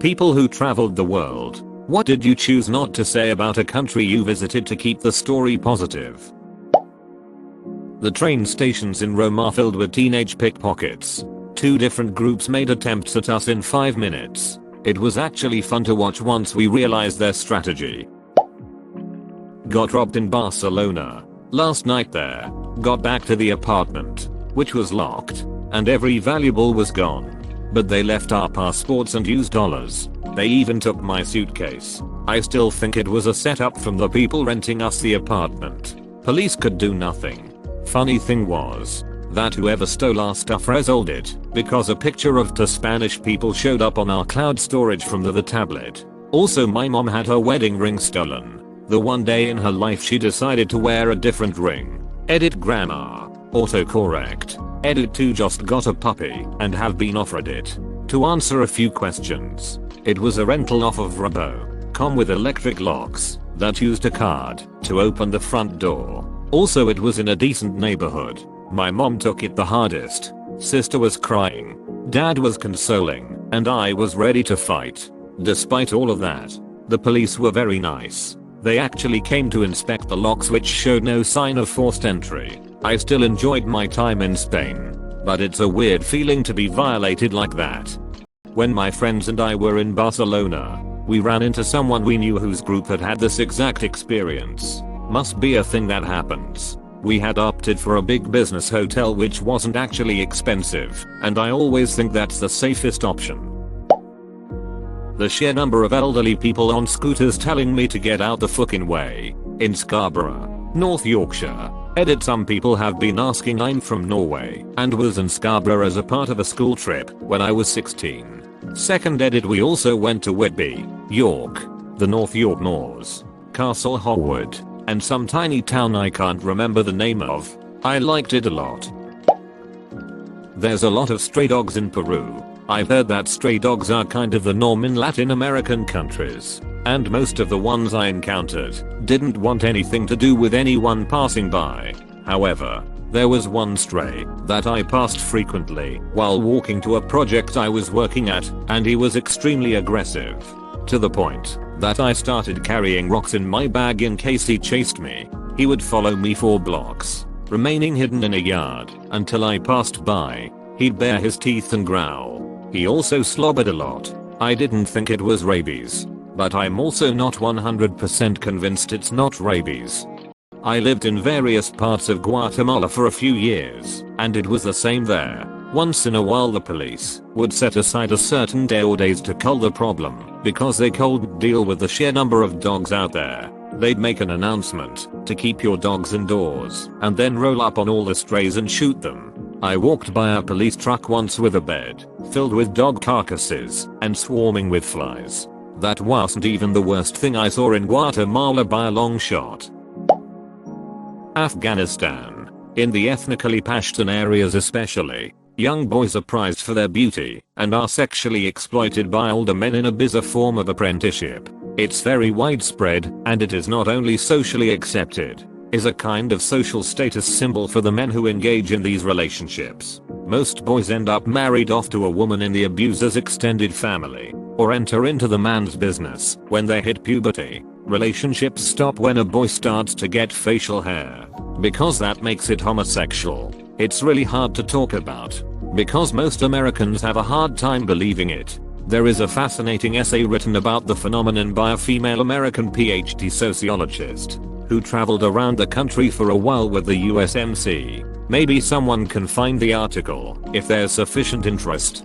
People who traveled the world, what did you choose not to say about a country you visited to keep the story positive? The train stations in Rome are filled with teenage pickpockets. 2 different groups made attempts at us in 5 minutes. It was actually fun to watch once we realized their strategy. Got robbed in Barcelona. Last night there. Got back to the apartment, which was locked, and every valuable was gone. But they left our passports and used dollars. They even took my suitcase. I still think it was a setup from the people renting us the apartment. Police could do nothing. Funny thing was that whoever stole our stuff resold it because a picture of 2 Spanish people showed up on our cloud storage from the tablet. Also, my mom had her wedding ring stolen. The one day in her life she decided to wear a different ring. Edit grammar. Autocorrect. Edit 2 just got a puppy and have been offered it. To answer a few questions. It was a rental off of Robo.com with electric locks that used a card to open the front door. Also, it was in a decent neighborhood. My mom took it the hardest. Sister was crying. Dad was consoling. And I was ready to fight. Despite all of that, the police were very nice. They actually came to inspect the locks, which showed no sign of forced entry. I still enjoyed my time in Spain. But it's a weird feeling to be violated like that. When my friends and I were in Barcelona, we ran into someone we knew whose group had had this exact experience. Must be a thing that happens. We had opted for a big business hotel which wasn't actually expensive, and I always think that's the safest option. The sheer number of elderly people on scooters telling me to get out the fucking way. In Scarborough, North Yorkshire. Edit, some people have been asking. I'm from Norway and was in Scarborough as a part of a school trip when I was 16. Second edit, we also went to Whitby, York, the North York Moors, Castle Howard, and some tiny town I can't remember the name of. I liked it a lot. There's a lot of stray dogs in Peru. I've heard that stray dogs are kind of the norm in Latin American countries, and most of the ones I encountered didn't want anything to do with anyone passing by. However, there was one stray that I passed frequently while walking to a project I was working at, and he was extremely aggressive. To the point that I started carrying rocks in my bag in case he chased me. He would follow me for blocks, remaining hidden in a yard until I passed by. He'd bare his teeth and growl. He also slobbered a lot. I didn't think it was rabies, but I'm also not 100% convinced it's not rabies. I lived in various parts of Guatemala for a few years, and it was the same there. Once in a while the police would set aside a certain day or days to cull the problem because they couldn't deal with the sheer number of dogs out there. They'd make an announcement to keep your dogs indoors and then roll up on all the strays and shoot them. I walked by a police truck once with a bed filled with dog carcasses and swarming with flies. That wasn't even the worst thing I saw in Guatemala by a long shot. Afghanistan. In the ethnically Pashtun areas especially, young boys are prized for their beauty and are sexually exploited by older men in a bizarre form of apprenticeship. It's very widespread, and it is not only socially accepted, is a kind of social status symbol for the men who engage in these relationships. Most boys end up married off to a woman in the abuser's extended family, or enter into the man's business when they hit puberty. Relationships stop when a boy starts to get facial hair, because that makes it homosexual. It's really hard to talk about, because most Americans have a hard time believing it. There is a fascinating essay written about the phenomenon by a female American PhD sociologist who traveled around the country for a while with the USMC. Maybe someone can find the article if there's sufficient interest.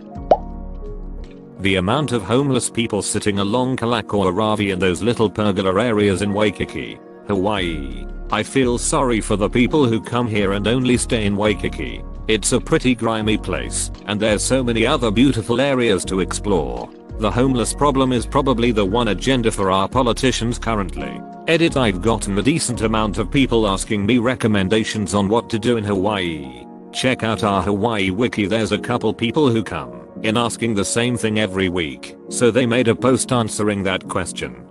The amount of homeless people sitting along Kalakaua Ravi in those little pergola areas in Waikiki, Hawaii. I feel sorry for the people who come here and only stay in Waikiki. It's a pretty grimy place, and there's so many other beautiful areas to explore. The homeless problem is probably the one agenda for our politicians currently. Edit, I've gotten a decent amount of people asking me recommendations on what to do in Hawaii. Check out our Hawaii wiki, there's a couple people who come in asking the same thing every week, so they made a post answering that question.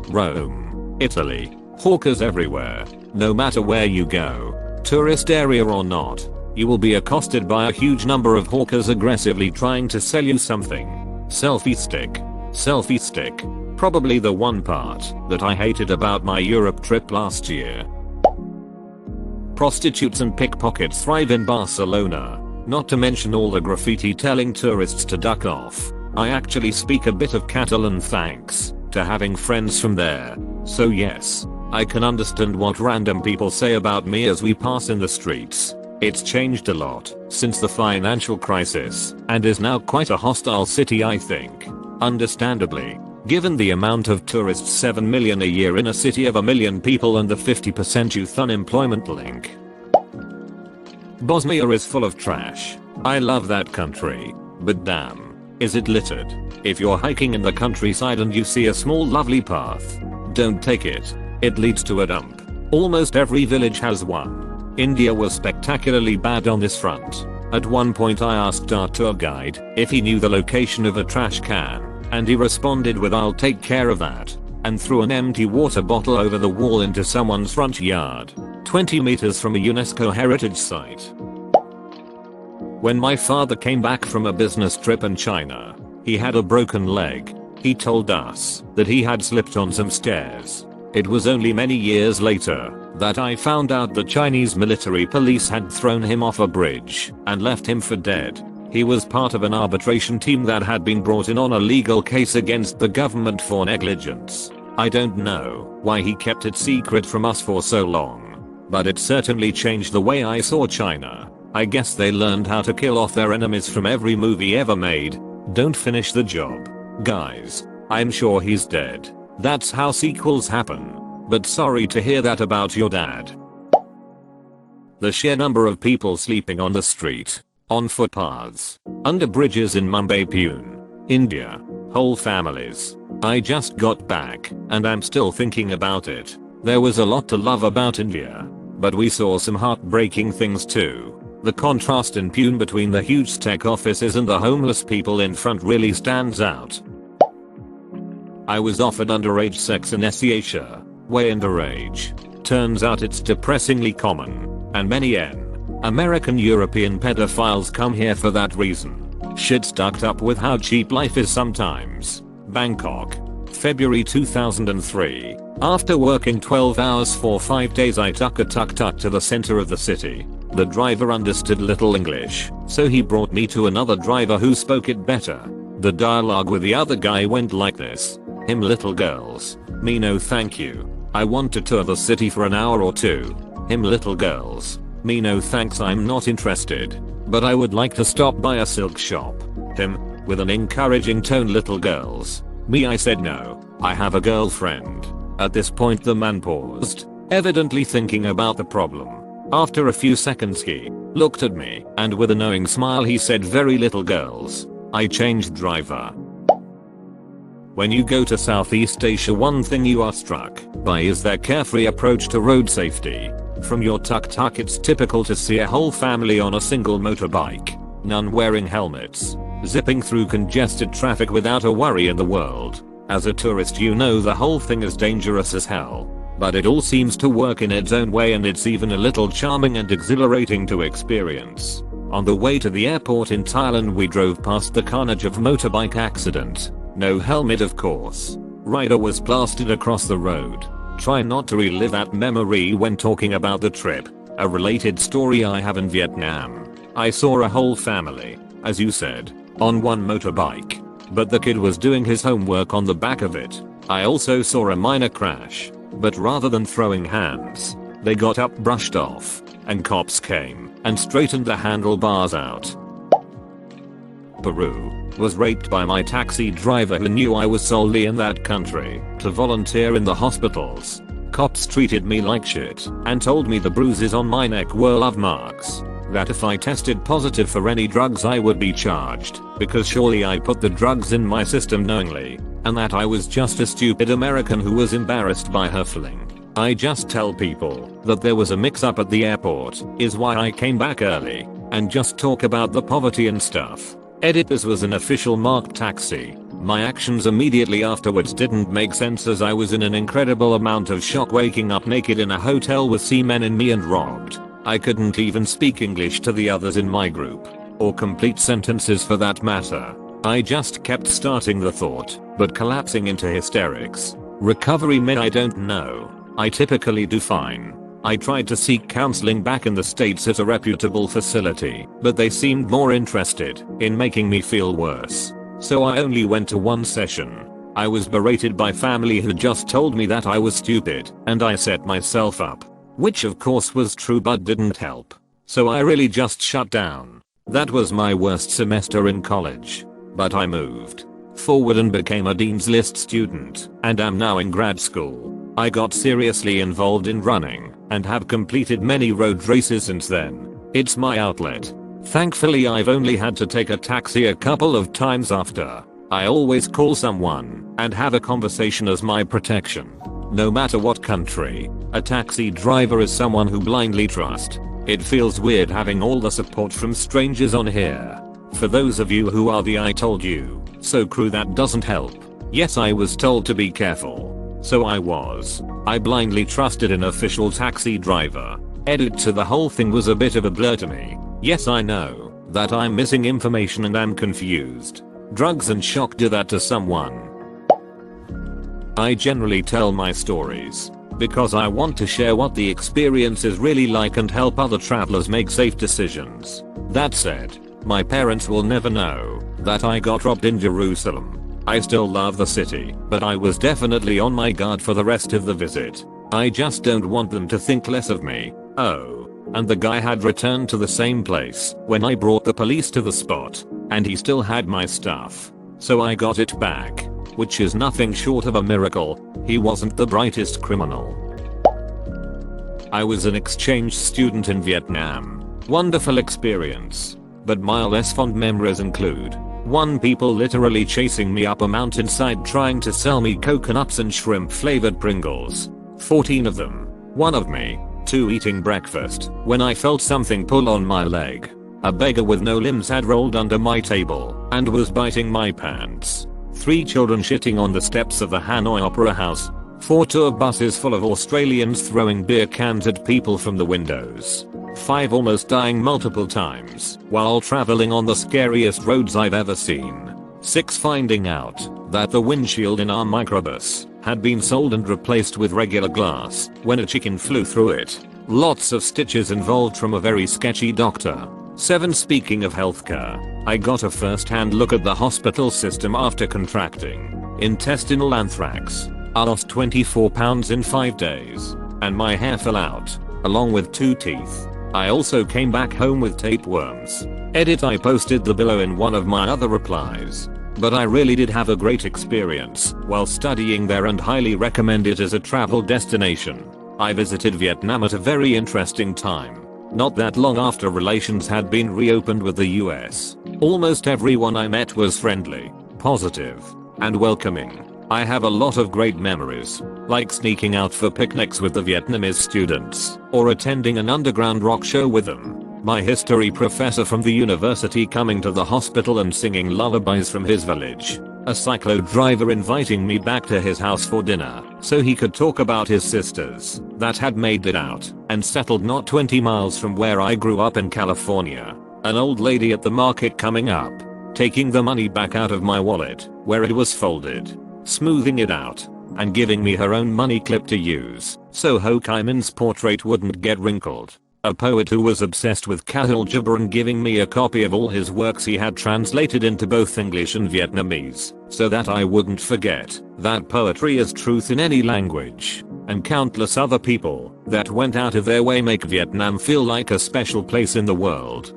Rome, Italy. Hawkers everywhere. No matter where you go, tourist area or not, you will be accosted by a huge number of hawkers aggressively trying to sell you something. Selfie stick. Selfie stick. Probably the one part that I hated about my Europe trip last year. Prostitutes and pickpockets thrive in Barcelona, not to mention all the graffiti telling tourists to duck off. I actually speak a bit of Catalan thanks to having friends from there. So yes, I can understand what random people say about me as we pass in the streets. It's changed a lot since the financial crisis and is now quite a hostile city, I think. Understandably, given the amount of tourists, 7 million a year in a city of 1 million people and the 50% youth unemployment link. Bosnia is full of trash. I love that country, but damn, is it littered. If you're hiking in the countryside and you see a small lovely path, don't take it. It leads to a dump. Almost every village has one. India was spectacularly bad on this front. At one point I asked our tour guide if he knew the location of a trash can, and he responded with "I'll take care of that," and threw an empty water bottle over the wall into someone's front yard, 20 meters from a UNESCO heritage site. When my father came back from a business trip in China, he had a broken leg. He told us that he had slipped on some stairs. It was only many years later that I found out the Chinese military police had thrown him off a bridge and left him for dead. He was part of an arbitration team that had been brought in on a legal case against the government for negligence. I don't know why he kept it secret from us for so long, but it certainly changed the way I saw China. I guess they learned how to kill off their enemies from every movie ever made. Don't finish the job. Guys, I'm sure he's dead. That's how sequels happen. But sorry to hear that about your dad. The sheer number of people sleeping on the street, on footpaths, under bridges in Mumbai, Pune, India. Whole families. I just got back, and I'm still thinking about it. There was a lot to love about India, but we saw some heartbreaking things too. The contrast in Pune between the huge tech offices and the homeless people in front really stands out. I was offered underage sex in Asia, way underage. Turns out it's depressingly common, and many American European pedophiles come here for that reason. Shit stuck up with how cheap life is sometimes. Bangkok, February 2003. After working 12 hours for 5 days, I took a tuk-tuk to the center of the city. The driver understood little English, so he brought me to another driver who spoke it better. The dialogue with the other guy went like this. Him: little girls. Me: no thank you. I want to tour the city for an hour or two. Him: little girls. Me: no thanks, I'm not interested. But I would like to stop by a silk shop. Him, with an encouraging tone: little girls. Me: I said no, I have a girlfriend. At this point the man paused, evidently thinking about the problem. After a few seconds he looked at me, and with a knowing smile he said, very little girls. I changed driver. When you go to Southeast Asia, one thing you are struck by is their carefree approach to road safety. From your tuk-tuk it's typical to see a whole family on a single motorbike, none wearing helmets, zipping through congested traffic without a worry in the world. As a tourist you know the whole thing is dangerous as hell, but it all seems to work in its own way, and it's even a little charming and exhilarating to experience. On the way to the airport in Thailand we drove past the carnage of motorbike accident. No helmet of course. Rider was blasted across the road. Try not to relive that memory when talking about the trip. A related story I have in Vietnam. I saw a whole family, as you said, on one motorbike, but the kid was doing his homework on the back of it. I also saw a minor crash, but rather than throwing hands, they got up, brushed off, and cops came and straightened the handlebars out. Peru. Was raped by my taxi driver who knew I was solely in that country to volunteer in the hospitals. Cops treated me like shit and told me the bruises on my neck were love marks. That if I tested positive for any drugs I would be charged, because surely I put the drugs in my system knowingly, and that I was just a stupid American who was embarrassed by her fling. I just tell people that there was a mix-up at the airport is why I came back early, and just talk about the poverty and stuff. Edit: this was an official marked taxi. My actions immediately afterwards didn't make sense as I was in an incredible amount of shock, waking up naked in a hotel with seamen in me and robbed. I couldn't even speak English to the others in my group, or complete sentences for that matter. I just kept starting the thought, but collapsing into hysterics. Recovery may I don't know. I typically do fine. I tried to seek counseling back in the States at a reputable facility, but they seemed more interested in making me feel worse. So I only went to one session. I was berated by family who just told me that I was stupid, and I set myself up. Which of course was true but didn't help. So I really just shut down. That was my worst semester in college. But I moved forward and became a Dean's List student, and am now in grad school. I got seriously involved in running, and have completed many road races since then. It's my outlet. Thankfully I've only had to take a taxi a couple of times after. I always call someone, and have a conversation as my protection. No matter what country, a taxi driver is someone who blindly trust. It feels weird having all the support from strangers on here. For those of you who are the I told you so crew, that doesn't help. Yes, I was told to be careful. So I was. I blindly trusted an official taxi driver. Edit to the whole thing was a bit of a blur to me. Yes, I know that I'm missing information and am confused. Drugs and shock do that to someone. I generally tell my stories because I want to share what the experience is really like and help other travelers make safe decisions. That said, my parents will never know that I got robbed in Jerusalem. I still love the city, but I was definitely on my guard for the rest of the visit. I just don't want them to think less of me. Oh, and the guy had returned to the same place when I brought the police to the spot, and he still had my stuff. So I got it back, which is nothing short of a miracle. He wasn't the brightest criminal. I was an exchange student in Vietnam. Wonderful experience. But my less fond memories include 1. People literally chasing me up a mountainside trying to sell me coconuts and shrimp flavored Pringles. 14 of them. 1 of me. 2. Eating breakfast when I felt something pull on my leg. A beggar with no limbs had rolled under my table and was biting my pants. 3. Children shitting on the steps of the Hanoi Opera House. 4. Tour buses full of Australians throwing beer cans at people from the windows. 5. Almost dying multiple times while traveling on the scariest roads I've ever seen. 6. Finding out that the windshield in our microbus had been sold and replaced with regular glass when a chicken flew through it. Lots of stitches involved from a very sketchy doctor. 7. Speaking of healthcare, I got a first-hand look at the hospital system after contracting intestinal anthrax. I lost 24 pounds in 5 days, and my hair fell out, along with 2 teeth. I also came back home with tapeworms. Edit, I posted the below in one of my other replies. But I really did have a great experience while studying there and highly recommend it as a travel destination. I visited Vietnam at a very interesting time. Not that long after relations had been reopened with the US. Almost everyone I met was friendly, positive, and welcoming. I have a lot of great memories, like sneaking out for picnics with the Vietnamese students, or attending an underground rock show with them. My history professor from the university coming to the hospital and singing lullabies from his village. A cyclo driver inviting me back to his house for dinner so he could talk about his sisters that had made it out and settled not 20 miles from where I grew up in California. An old lady at the market coming up, taking the money back out of my wallet where it was folded, smoothing it out, and giving me her own money clip to use so Ho Chi Minh's portrait wouldn't get wrinkled. A poet who was obsessed with Kahul Gibran giving me a copy of all his works he had translated into both English and Vietnamese so that I wouldn't forget that poetry is truth in any language. And countless other people that went out of their way make Vietnam feel like a special place in the world.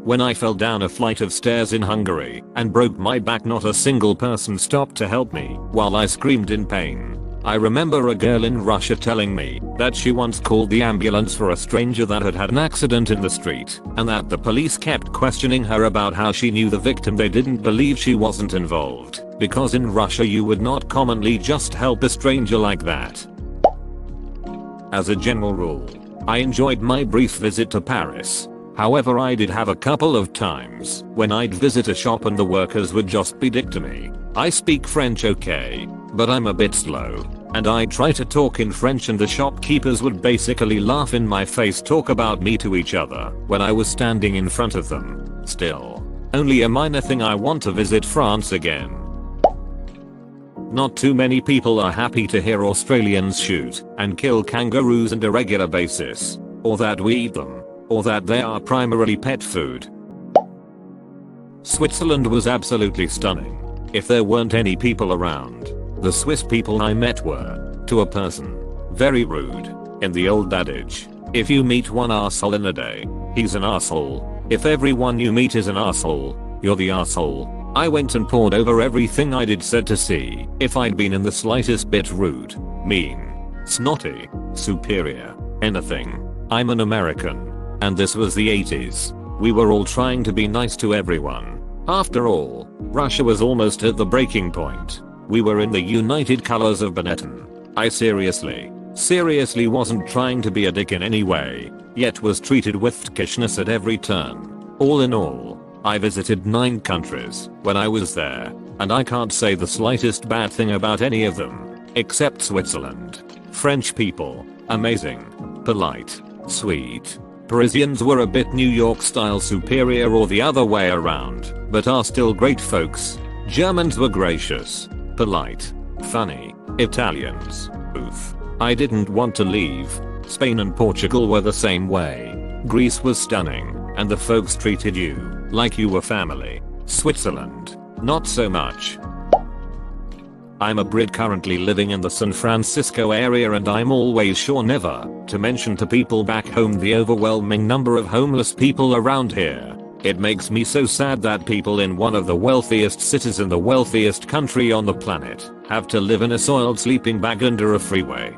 When I fell down a flight of stairs in Hungary and broke my back, not a single person stopped to help me while I screamed in pain. I remember a girl in Russia telling me that she once called the ambulance for a stranger that had had an accident in the street and that the police kept questioning her about how she knew the victim. They didn't believe she wasn't involved because in Russia you would not commonly just help a stranger like that. As a general rule, I enjoyed my brief visit to Paris. However, I did have a couple of times when I'd visit a shop and the workers would just be dick to me. I speak French okay, but I'm a bit slow, and I'd try to talk in French and the shopkeepers would basically laugh in my face, talk about me to each other when I was standing in front of them. Still, Only a minor thing, I want to visit France again. Not too many people are happy to hear Australians shoot and kill kangaroos on a regular basis, or that we eat them, or that they are primarily pet food. Switzerland was absolutely stunning. If there weren't any people around, the Swiss people I met were, to a person, very rude. In the old adage, if you meet one arsehole in a day, he's an arsehole. If everyone you meet is an arsehole, you're the arsehole. I went and pored over everything I did said to see if I'd been in the slightest bit rude, mean, snotty, superior, anything. I'm an American. And this was the 80s. We were all trying to be nice to everyone. After all, Russia was almost at the breaking point. We were in the united colors of Benetton. I seriously wasn't trying to be a dick in any way, yet was treated with tkishness at every turn. All in all, I visited 9 countries when I was there, and I can't say the slightest bad thing about any of them, except Switzerland. French people, amazing, polite, sweet. Parisians were a bit New York style superior or the other way around, but are still great folks. Germans were gracious, polite, funny. Italians, oof. I didn't want to leave. Spain and Portugal were the same way. Greece was stunning, and the folks treated you like you were family. Switzerland, not so much. I'm a Brit currently living in the San Francisco area, and I'm always sure never to mention to people back home the overwhelming number of homeless people around here. It makes me so sad that people in one of the wealthiest cities in the wealthiest country on the planet have to live in a soiled sleeping bag under a freeway.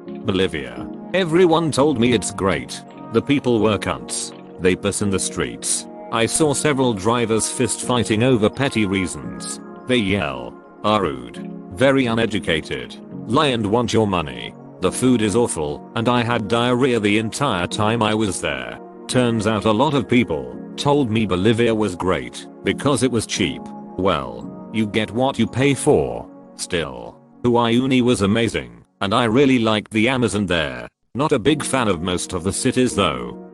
Bolivia. Everyone told me it's great. The people were cunts. They piss in the streets. I saw several drivers fist fighting over petty reasons. They yell, are rude, very uneducated, lie and want your money. The food is awful, and I had diarrhea the entire time I was there. Turns out a lot of people told me Bolivia was great because it was cheap. Well, you get what you pay for. Still, Huayuni was amazing, and I really liked the Amazon there. Not a big fan of most of the cities though.